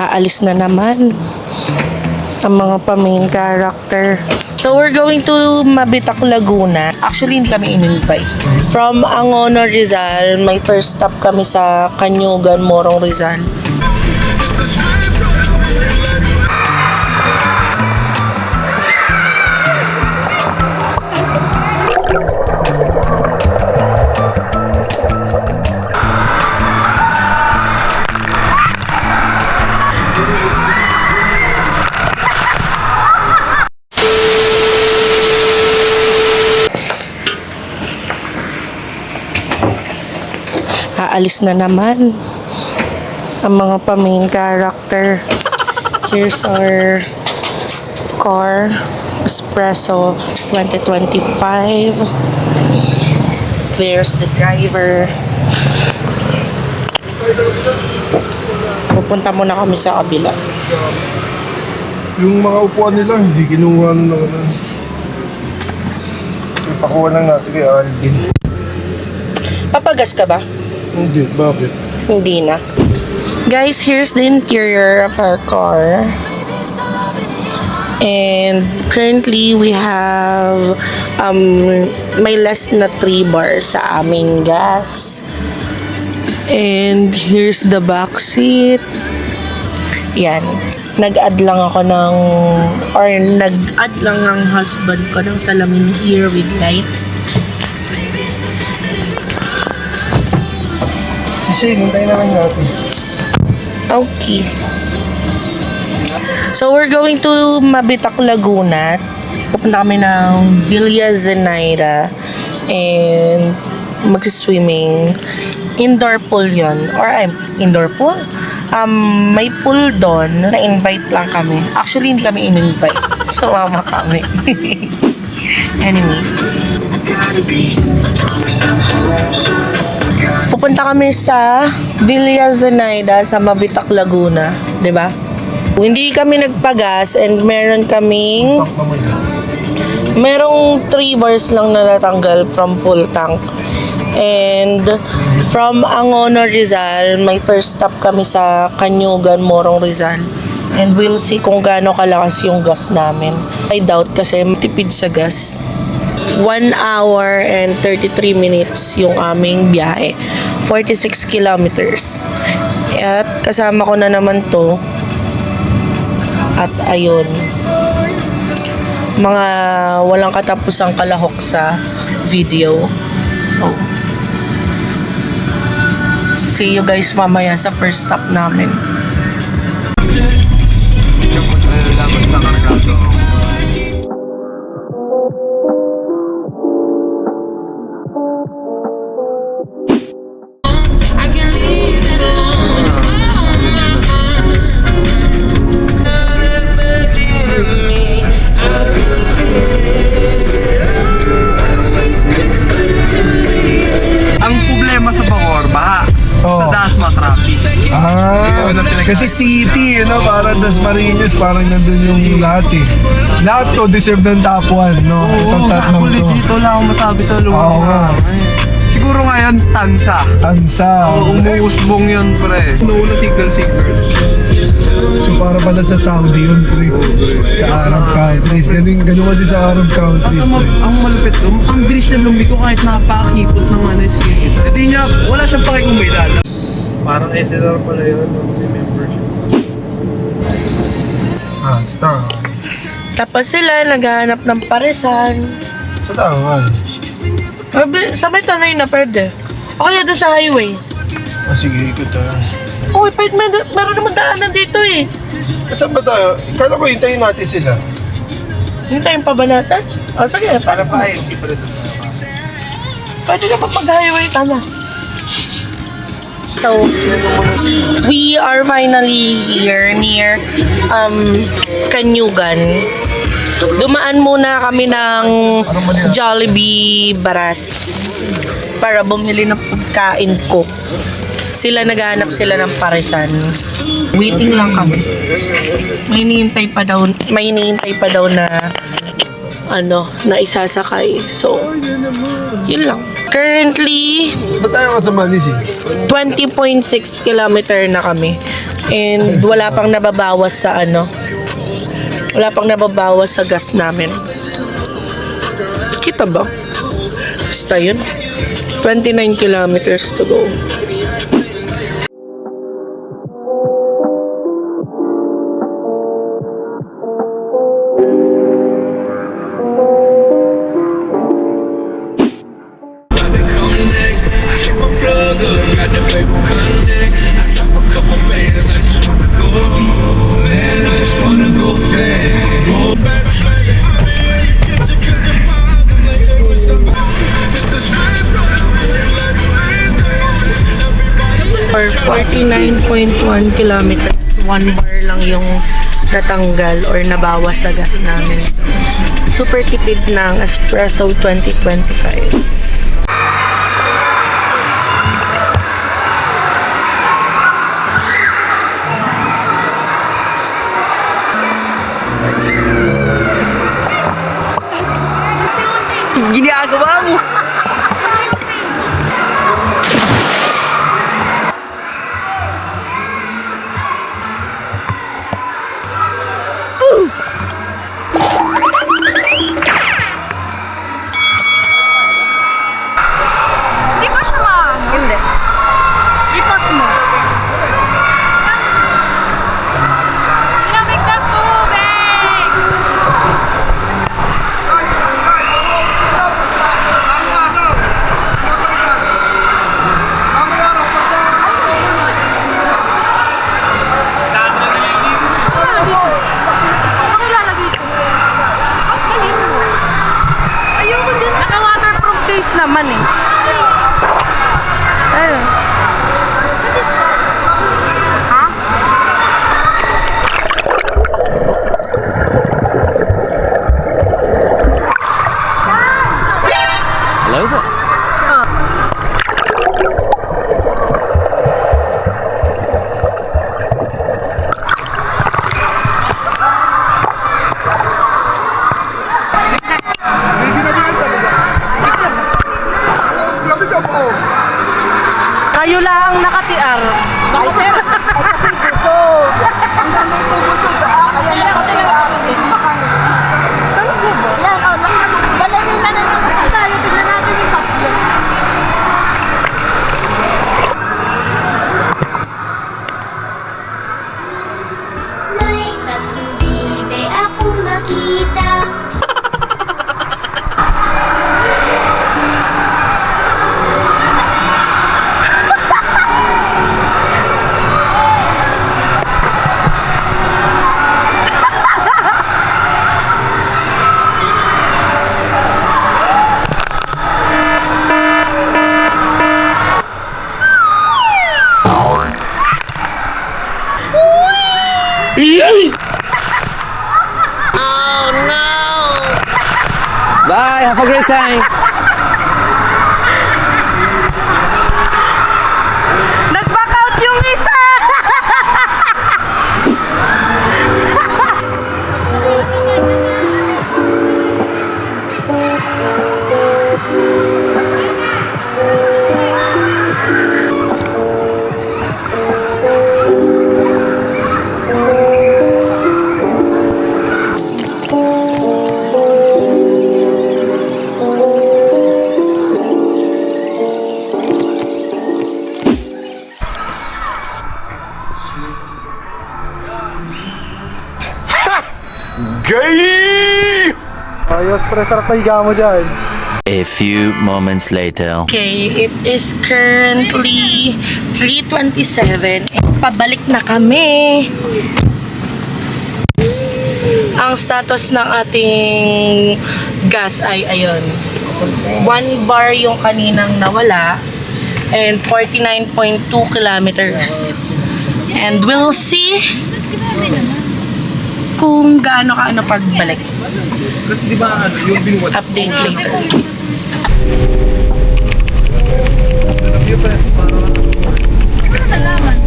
Aalis na naman ang mga pa-main character. So we're going to Mabitak, Laguna. Actually, hindi kami in-invite. From Angono, Rizal, may first stop kami sa Kanyugan, Morong, Rizal. Aalis na naman ang mga pa-main character. Here's our car, Espresso 2025. There's the driver. Pupunta muna kami sa kabila. Yung mga upuan nila, hindi kinuha na nakaraan. Ipakuha lang natin kay Alvin. Papagas ka ba? Hindi, bakit? Hindi na. Guys, here's the interior of our car. And currently, we have may less na 3 bars sa aming gas. And here's the back seat. Yan. Nag-add lang ako nag-add lang ang husband ko ng salamin here with lights. Kasi, hintayin na lang natin. Okay. So, we're going to Mabitak, Laguna. Pupunta kami ng Villa Zenaida. And magsiswimming. Indoor pool yun. Or, indoor pool? May pool doon. Na-invite lang kami. Actually, hindi kami in-invite. Sumama kami. Anyways. Pupunta kami sa Villa Zenaida sa Mabitak, Laguna, 'di ba? Hindi kami nagpagas and merong 3 bars lang na natanggal from full tank. And from Angono, Rizal, may first stop kami sa Kanyugan, Morong, Rizal. And we'll see kung gaano kalakas yung gas namin. I doubt kasi matipid sa gas. 1 hour and 33 minutes yung aming biyahe. 46 kilometers. At kasama ko na naman to. At ayun. Mga walang katapusang kalahok sa video. So, see you guys mamaya sa first stop namin. Kasi city, parang Dasmariñas, parang nandun yung lahat eh. Lahat to deserve ng top 1, no? Itong tatlong to. Dito lang ako masabi sa lugar. Oo nga. Siguro ngayon, tansa. Umuusbong yun, pre. Nuuna signal. So para pala sa Saudi yun, pre. Sa Arab countries. Ganun kasi sa Arab countries, pre. Ang malupit doon, ang bilis na lumiko kahit napakakipot ng schedule. Hindi niya, wala siyang pakikumilala. Parang SLR pala yun, membership. Stop. Tapos sila naghahanap ng paresan. Sa tangan. Sabay tanay na pwede. O kaya doon sa highway. Sige, ikot tayo. Okay, pwede meron naman daanan dito eh. Saan ba tayo? Kala ko hintayin natin sila. Hintayin pa ba natin? O sige, Para pa INC pa rin. pwede na pa pag-highway tana. So, we are finally here near Kanyugan. Dumaan muna kami ng Jollibee Baras para bumili ng pagkain ko. Naghahanap sila ng paresan. Waiting lang kami. May hinihintay pa daw na na isasakay. So, yun lang. Currently, Ba't tayo kasama ni 20.6 kilometer na kami. And wala pang nababawas sa wala pang nababawas sa gas namin. Kita ba? Basta yun. 29 kilometers to go. For 49.1 kilometers, 1 bar lang yung natanggal or nabawas sa gas namin. Super tipid ng Espresso 2025. Ginagawa mo! Di ba siya hindi? Ipas mo. Lamig na tubig! Ano ilalagay ito? Ang galing mo. Ayoko din. Naka-waterproof case naman eh. Ayun. Ha? Hello there. Kayo lang ang nakatiar. Ay, pero, kasi busog. Ang dami ko busog. Kaya na ako din. Talaga ba? Yan, balagin na naman tayo. Tignan natin yung tatlo. May tatlong bibe akong nakita. Bye, have a great time. Nag-back out yung isa! Ayos, pre, sarap na higa mo dyan. A few moments later. Okay, it is currently 3:27. Pabalik na kami. Ang status ng ating gas ay ayun. 1 bar yung kaninang nawala and 49.2 kilometers. And we'll see kung gaano kaano pagbalik. Kasi di ba yung binuwat? Update later. Hindi ko nalaman.